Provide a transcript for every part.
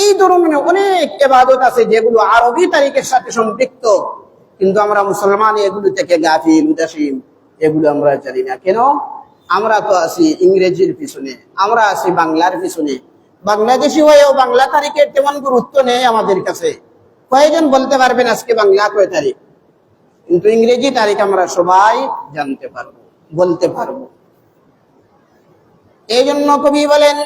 এই ধরনের অনেক ইবাদত আছে যেগুলো আরবি তারিখের সাথে সম্পৃক্ত, কিন্তু আমরা মুসলমান এগুলো থেকে গাফিল উদাসীন, এগুলো আমরা জানি না। কেন? আমরা তো আছি ইংরেজির পিছনে, আমরা আছি বাংলার পিছনে। বাংলাদেশি হয়েও বাংলা তারিখের তেমন গুরুত্ব নেই আমাদের কাছে। কয়েকজন বলতে পারবেন আজকে বাংলা কয় তারিখ? কিন্তু ইংরেজি তারিখ আমরা সবাই জানতে পারবো, বলতে পারবো। এই জন্য কবি বলেন,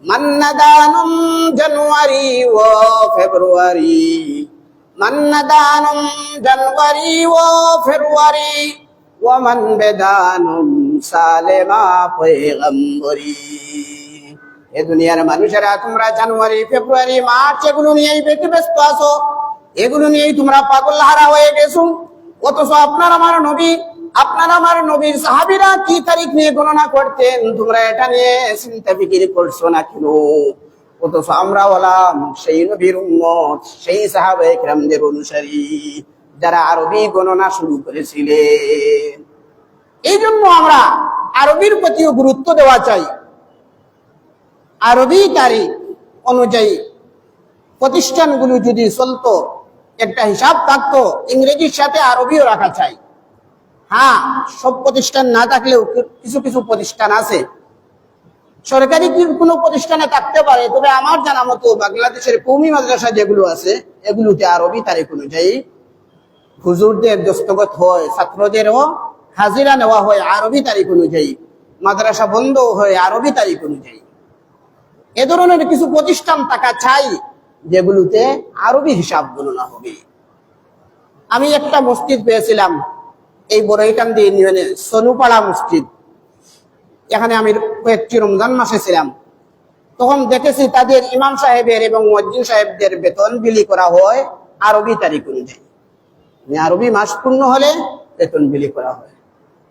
মান্নাদানুম জানুয়ারি ও ফেব্রুয়ারি, মান্নাদানুম জানুয়ারি ও ফেব্রুয়ারি, ওয়ামান বেদানুম সালেমা পয়গম্বরি। এ দুনিয়ার মানুষেরা তোমরা জানুয়ারি, ফেব্রুয়ারি, মার্চ এগুলো নিয়েই ব্যস্ত আছো, এগুলো নিয়েই তোমরা পাগল হারা হয়ে গেছো। অথচ আপনার আমার নবীর সাহাবীরা কি তারিখ নিয়ে গণনা করতেন, তোমরা এটা নিয়ে চিন্তা ফিকির করছো না কেন? অথচ আমরা হলাম সেই নবীর উম্মত, সেই সাহাবায়ে কেরামদের অনুসারী যারা আরবি গণনা শুরু করেছিলেন। এই জন্য আমরা আরবির প্রতিও গুরুত্ব দেওয়া চাই। আরবি তারিখ অনুযায়ী প্রতিষ্ঠানগুলো যদি চলতো, একটা হিসাব থাকতো, ইংরেজির সাথে আরবিও রাখা চাই। হ্যাঁ, সব প্রতিষ্ঠান না থাকলেও কিছু কিছু প্রতিষ্ঠান আছে, সরকারি কোনো প্রতিষ্ঠানে থাকতে পারে। তবে আমার জানা মতো বাংলাদেশের কওমি মাদ্রাসা যেগুলো আছে, এগুলোতে আরবি তারিখ অনুযায়ী হুজুরদের দস্তখত হয়, ছাত্রদেরও হাজিরা নেওয়া হয় আরবি তারিখ অনুযায়ী, মাদ্রাসা বন্ধ হয় আরবি তারিখ অনুযায়ী। এ ধরনের কিছু প্রতিষ্ঠান থাকা চাই যেগুলোতে আরবি হিসাব গণনা হবে। আমি একটা মসজিদ পেয়েছিলাম এই বড়ইকান্দি ইউনিয়নে, সনুপাড়া মসজিদ। এখানে আমি কয়েকটি রমজান মাসে ছিলাম, তখন দেখেছি তাদের ইমাম সাহেবের এবং মুয়াজ্জিন সাহেবদের বেতন বিলি করা হয় আরবি তারিখ অনুযায়ী। আরবি মাস পূর্ণ হলে বেতন বিলি করা হয়।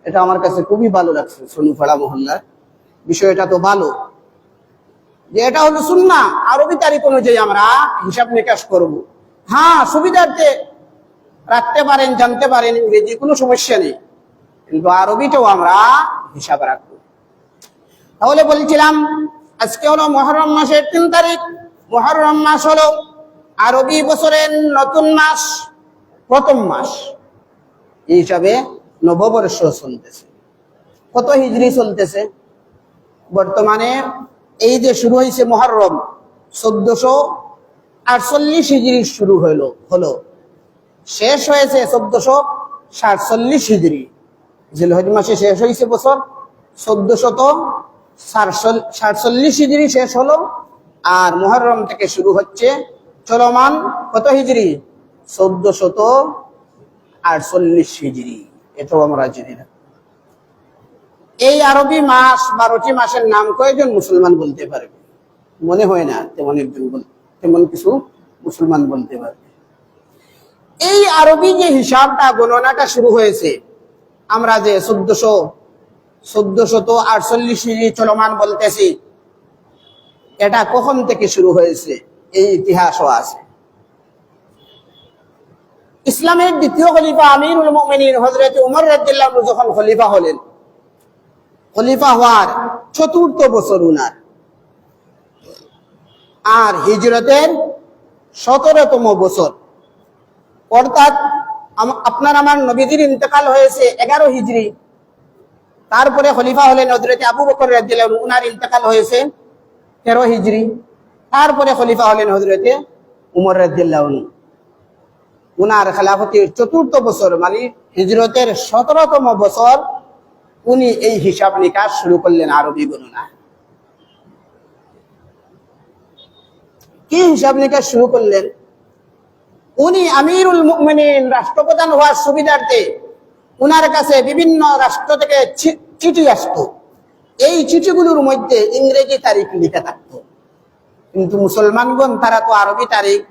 এটা আমার কাছে খুবই ভালো লাগছে। সনুপাড়া মহল্লার বিষয়টা তো ভালো, যে এটা হলো সুন্নাহ, আরবি তারিখ অনুযায়ী আমরা হিসাব নিকাশ করব। হ্যাঁ, সুবিধার্থে রাখতে পারেন, জানতে পারেন ইংরেজি, কোনো সমস্যা নেই, কিন্তু আরবিটাও আমরা হিসাব রাখবো। তাহলে বলছিলাম, আজকে হলো মুহররম মাসের 3 তারিখ। মুহররম মাস হলো আরবি বছরের নতুন মাস, প্রথম মাস। এই হিসাবে নববর্ষ চলতেছে। কত হিজরি চলতেছে বর্তমানে? এই যে শুরু হয়েছে মুহররম, 1448 হিজরি শুরু হলো, শেষ হয়েছে 1447 হিজরি। জিলহজ মাসে শেষ হয়েছে বছর, 1447 হিজরি শেষ হলো। আর মুহররম থেকে শুরু হচ্ছে চলমান কত হিজরি? 1448 হিজরি। এটাও আমরা জানি না। এই আরবি মাস 12টি মাসের নাম কয়জন মুসলমান বলতে পারবে? মনে হয় না তেমন কিছু মুসলমান বলতে পারবে। এই আরবি যে হিসাবটা, গণনাটা শুরু হয়েছে, আমরা যে 1448 হিজরি চলমান বলতেছি, এটা কখন থেকে শুরু হয়েছে এই ইতিহাসও আছে। ইসলামের দ্বিতীয় খলিফা আমিরুল মুমিনিন হযরত উমর রাদিয়াল্লাহু আনহু যখন খলিফা হলেন, খলিফা হওয়ার 4র্থ বছর উনার, আর হিজরতের 17তম বছর, অর্থাৎ আপনার আমার নবীজির ইন্তেকাল হয়েছে 11 হিজরি। তারপরে খলিফা হলেন হযরত আবু বকর রাদিয়াল্লাহু আনহু, উনার ইন্তেকাল হয়েছে 13 হিজরি। তারপরে খলিফা হলেন হযরত উমর রাদিয়াল্লাহু আনহু, উনার খেলাফতের 4র্থ বছর, মানে হিজরতের 17তম বছর উনি এই হিসাব নিকাশ শুরু করলেন আরবি গণনা। কি হিসাব নিকাশ শুরু করলেন? উনি আমিরুল মুমিনিন, রাষ্ট্রপ্রধান হওয়ার সুবিধার্থে উনার কাছে বিভিন্ন রাষ্ট্র থেকে চিঠি আসতো। এই চিঠিগুলোর মধ্যে ইংরেজি তারিখ লেখা থাকতো, কিন্তু মুসলমানগণ তারা তো আরবি তারিখ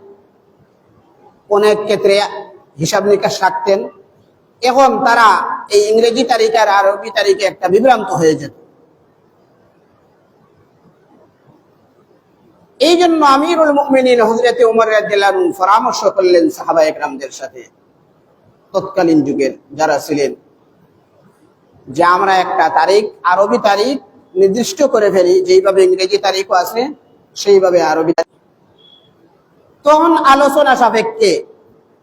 অনেক ক্ষেত্রে হিসাব নিকাশ রাখতেন। এখন তারা এই ইংরেজি তারিখ আর আরবি তারিখে একটা বিভ্রান্ত হয়ে যেত। এই জন্য আমিরুল মুমিনিন হযরত উমর রাদিয়াল্লাহু আনহু পরামর্শ করলেন সাহাবায়ে কেরামদের সাথে, তৎকালীন যুগের যারা ছিলেন, যে আমরা একটা তারিখ, আরবি তারিখ নির্দিষ্ট করে ফেলি, যেইভাবে ইংরেজি তারিখও আছে সেইভাবে আরবি তারিখ। তখন আলোচনা সাপেক্ষে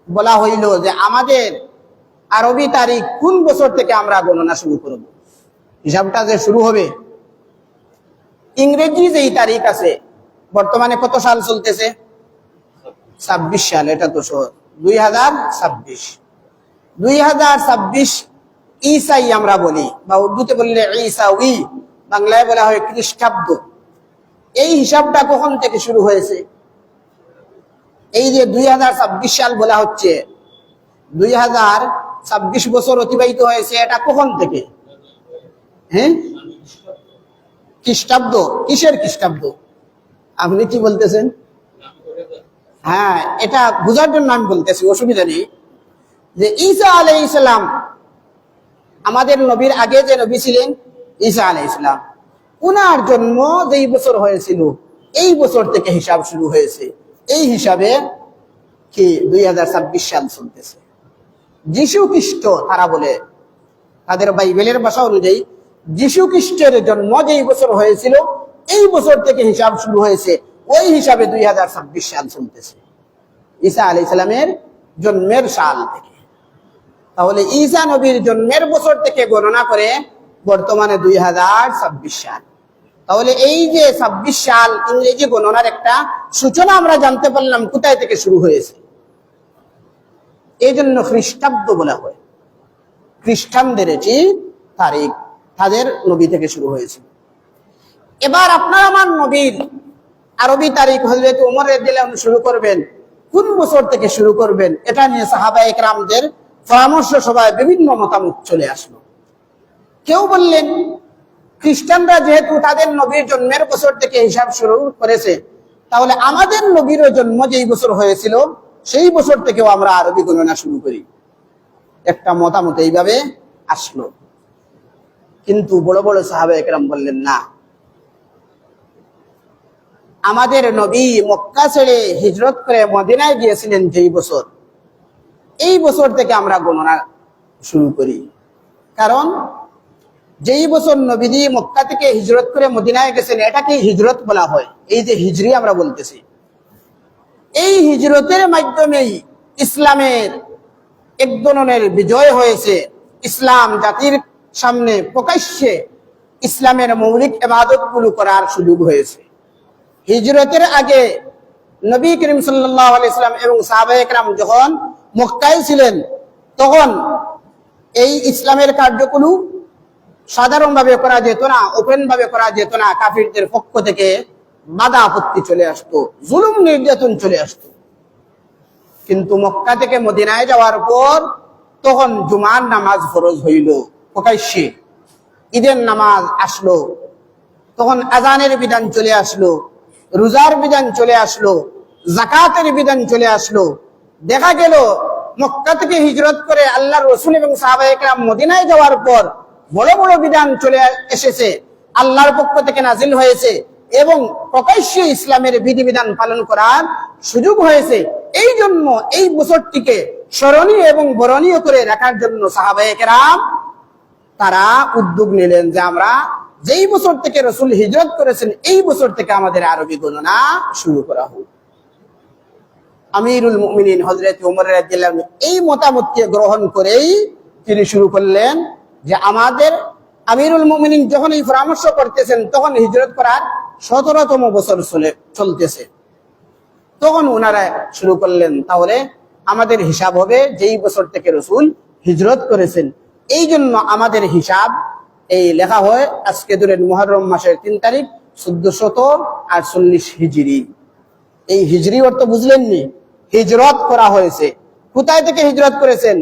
বলা হইল যে আমাদের আরবি তারিখ কোন বছর থেকে আমরা গণনা শুরু করব। হিসাবটা যে শুরু হবে, ইংরেজি যেই তারিখ আছে, বর্তমানে কত সাল চলতেছে? 26 সাল। এটা তো 2026। 2026 ঈসাই আমরা বলি, বা উর্দুতে বললে ঈসাউই, বাংলায় বলা হয় খ্রিস্টাব্দ। এই হিসাবটা কখন থেকে শুরু হয়েছে? এই যে 2026 সাল বলা হচ্ছে, 2026 বছর অতিবাহিত হয়েছে, এটা কখন থেকে? হ্যাঁ, খ্রিস্টাব্দ। কিসের খ্রিস্টাব্দ? আপনি কি বলতেছেন? হ্যাঁ, এটা বোঝার জন্য আমি বলতেছি, অসুবিধা নেই। যে ঈসা আলাইহিস সালাম, আমাদের নবীর আগে যে নবী ছিলেন ঈসা আলাইহিস সালাম, উনার জন্ম যেই বছর হয়েছিল এই বছর থেকে হিসাব শুরু হয়েছে। এই হিসাবে কি 2026 সাল চলতেছে। যিশু খ্রিস্ট, তারা বলে, তাদের বাইবেলের ভাষা অনুযায়ী যিশু খ্রিস্টের জন্ম যেই বছর হয়েছিল এই বছর থেকে হিসাব শুরু হয়েছে, ওই হিসাবে 2026 সাল চলতেছে, ঈসা আলাইহিস সালামের জন্মের সাল থেকে। তাহলে ঈসা নবীর জন্মের বছর থেকে গণনা করে বর্তমানে 2026 সাল। তাহলে এই যে 26 সাল ইংরেজি গণনার একটা সূচনা আমরা জানতে পারলাম কোথায় থেকে শুরু হয়েছে। এই জন্য খ্রিস্টাব্দ বলা হয়। খ্রিস্টানদের এটি তারিখ, তাদের নবী থেকে শুরু হয়েছে। এবার আপনার আমার নবীর আরবি তারিখ হযরত ওমর রাদিয়াল্লাহু আনহু শুরু করবেন, কোন বছর থেকে শুরু করবেন, এটা নিয়ে সাহাবায়ে কেরামদের পরামর্শ সভায় বিভিন্ন মতামত চলে আসলো। কেউ বললেন খ্রিস্টানরা যেহেতু তাদের নবীর জন্মের বছর থেকে হিসাব শুরু করেছে, তাহলে আমাদের নবীর জন্ম যেই বছর হয়েছিল সেই বছর থেকেও আমরা আরবি গণনা শুরু করি। একটা মতামত এইভাবে আসলো। কিন্তু বড় বড় সাহাবায়ে কেরাম বললেন না, আমাদের নবী মক্কা ছেড়ে হিজরত করে মদিনায় গিয়েছিলেন যেই বছর, এই বছর থেকে আমরা গণনা শুরু করি। কারণ যেই বছর নবীজি মক্কা থেকে হিজরত করে মদিনায় গেছেন এটাকে হিজরত বলা হয়। এই যে হিজরি আমরা বলতেছি, এই হিজরতের মাধ্যমেই ইসলামের এক ধরনের বিজয় হয়েছে। ইসলাম জাতির সামনে প্রকাশ্যে ইসলামের মৌলিক ইবাদতগুলো করার সুযোগ হয়েছে। হিজরতের আগে নবী করিম সাল্লাল্লাহু আলাইহি ওয়াসাল্লাম এবং সাহাবায়ে কেরাম যখন মক্কায় ছিলেন, তখন এই ইসলামের কার্যগুলো সাধারণভাবে করা যেত না, ওপেন ভাবে করা যেত না। কাফিরদের পক্ষ থেকে বাধা আপত্তি চলে আসতো, জুলুম নির্যাতন চলে আসতো। কিন্তু মক্কা থেকে মদিনায় যাওয়ার পর তখন জুমার নামাজ ফরজ হইল প্রকাশ্যে, ঈদের নামাজ আসলো, তখন আযানের বিধান চলে আসলো, রোজার বিধান চলে আসলো, যাকাতের বিধান চলে আসলো। দেখা গেল মক্কা থেকে হিজরত করে আল্লাহর রাসূল এবং সাহাবায়ে কেরাম মদিনায় যাওয়ার পর বড় বড় বিধান চলে এসেছে, আল্লাহর পক্ষ থেকে নাজিল হয়েছে এবং প্রকাশ্যে ইসলামের বিধিবিধান পালন করার সুযোগ হয়েছে। এই জন্য এই বছরটিকে স্মরণীয় এবং বরণীয় করে রাখার জন্য সাহাবায়ে কেরাম তারা উদ্যোগ নিলেন যে আমরা যেই বছর থেকে রাসূল হিজরত করেছেন এই বছর থেকে আমাদের আরবি গণনা শুরু করা হোক। আমিরুল মুমিনিন হযরত ওমর রাদিয়াল্লাহু আনহু এই মতামতকে গ্রহণ করেই তিনি শুরু করলেন যে আমাদের আমিরুল মুমিনিন যখন এই পরামর্শ করতেছেন তখন হিজরত করার 17তম বছর চলতেছে। তখন ওনারা শুরু করলেন তাহলে আমাদের হিসাব হবে যেই বছর থেকে রাসূল হিজরত করেছেন। এই জন্য আমাদের হিসাব এই লেখা হয় আজকে ধরেন মুহররম মাসের 3 তারিখ 1448 হিজরি। এই হিজরি অর্থ বুঝলেননি? হিজরত করা হয়েছে। কোথায় থেকে হিজরত করেছেন?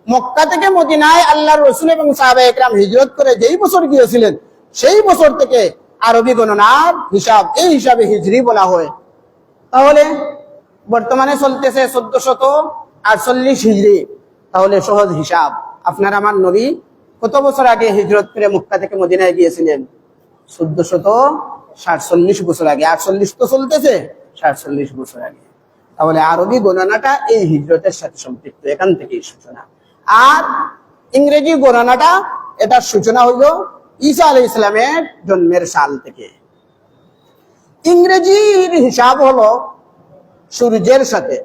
মক্কা থেকে মদিনায় আল্লাহর রাসূল এবং সাহাবায়ে কেরাম হিজরত করে যেই বছর গিয়েছিলেন সেই বছর থেকে আরবি গণনার হিসাব, এই হিসাবে হিজরি বলা হয়। তাহলে বর্তমানে চলতেছে 1448 হিজরি। তাহলে সহজ হিসাব, আপনার আমার নবী কত বছর আগে হিজরত করে মক্কা থেকে মদিনায় গিয়েছিলেন? 1447 বছর আগে। 48 তো চলতেছে, 47 বছর আগে। তাহলে আরবি গণনাটা এই হিজরতের সাথে সম্পৃক্ত, এখান থেকেই সূচনা। আর ইংরেজি গণনাটা এটার সূচনা হইল ঈসা আলাইহিস সালামের জন্মের সাল থেকে। ইংরেজির হিসাব হলো সূর্যের সাথে,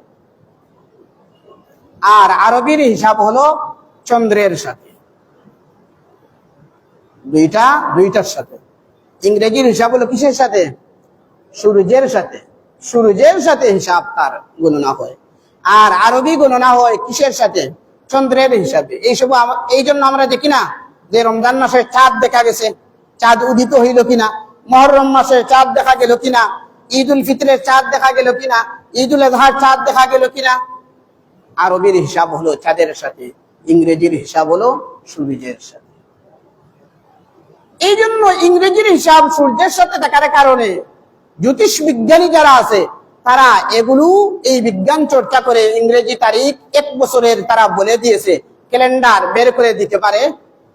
আর আরবির হিসাব হলো চন্দ্রের সাথে। দুইটার সাথে। ইংরেজির হিসাব হলো কিসের সাথে? সূর্যের সাথে। সূর্যের সাথে হিসাব তার গণনা হয়। আর আরবি গণনা হয় কিসের সাথে? চন্দ্রের হিসাবে। এই জন্য আমরা দেখি না যে রমজান মাসে চাঁদ দেখা গেছে, চাঁদ উদিত হইল কিনা, মুহররম মাসে চাঁদ দেখা গেল কিনা, ঈদ উল ফিতরের চাঁদ দেখা গেল কিনা, ঈদ উল আজহার চাঁদ দেখা গেল কিনা। আরবির হিসাব হলো চাঁদের সাথে, ইংরেজির হিসাব হলো সূর্যের সাথে। এই জন্য ইংরেজির হিসাব সূর্যের সাথে থাকার কারণে জ্যোতিষ বিজ্ঞানী যারা আছে তারা এগুলো এই বিজ্ঞান চর্চা করে ইংরেজি তারিখ এক বছরের তারা বলে দিয়েছে, ক্যালেন্ডার বের করে দিতে পারে।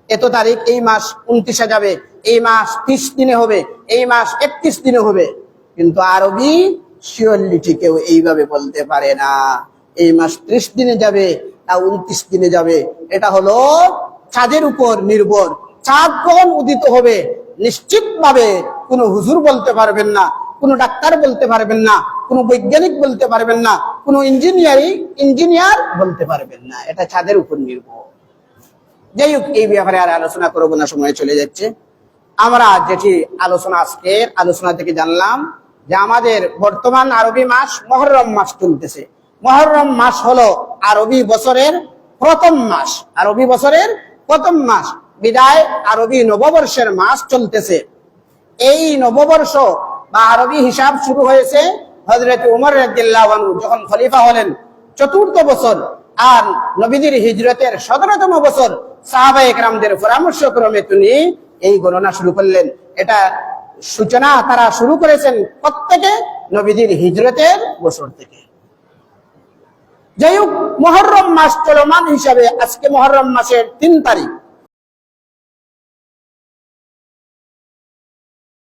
এত তারিখ এই মাস 29 যাবে, এই মাস 30 দিনে হবে, এই মাস 31 দিনে হবে। কিন্তু আরবি শিওরলিটি কেউ এইভাবে বলতে পারে না এই মাস 30 দিনে যাবে না 29 দিনে যাবে। এটা হলো চাঁদের উপর নির্ভর। চাঁদ কখন উদিত হবে নিশ্চিত ভাবে কোনো হুজুর বলতে পারবেন না, কোনো ডাক্তার বলতে পারবেন না, কোনো বৈজ্ঞানিক বলতে পারবেন না, কোনো ইঞ্জিনিয়ার বলতে পারবেন না। এটা চাঁদের উপর নির্ভর। যাই হোক, এই ব্যাপারে আর আলোচনা করবো না, সময় চলে যাচ্ছে। আমরা যেটি আজকের আলোচনা থেকে জানলাম যে আমাদের বর্তমান আরবি মাস মুহররম মাস চলতেছে। মুহররম মাস হলো আরবি বছরের প্রথম মাস। আরবি বছরের প্রথম মাস বিদায় আরবি নববর্ষের মাস চলতেছে। এই নববর্ষ বা আরবি হিসাব শুরু হয়েছে হযরত উমর রাদিয়াল্লাহু আনহু যখন খলিফা হলেন ৪র্থ বছর, আর নবীজির হিজরতের ১৭তম বছর সাহাবায়ে কেরামদের পরামর্শ ক্রমে তিনি এই গণনা শুরু করলেন। এটা সূচনা তারা শুরু করেছেন প্রত্যেকে নবীজির হিজরতের বছর থেকে। যাই হোক, মুহররম মাস চলমান হিসাবে আজকে মুহররম মাসের ৩ তারিখ।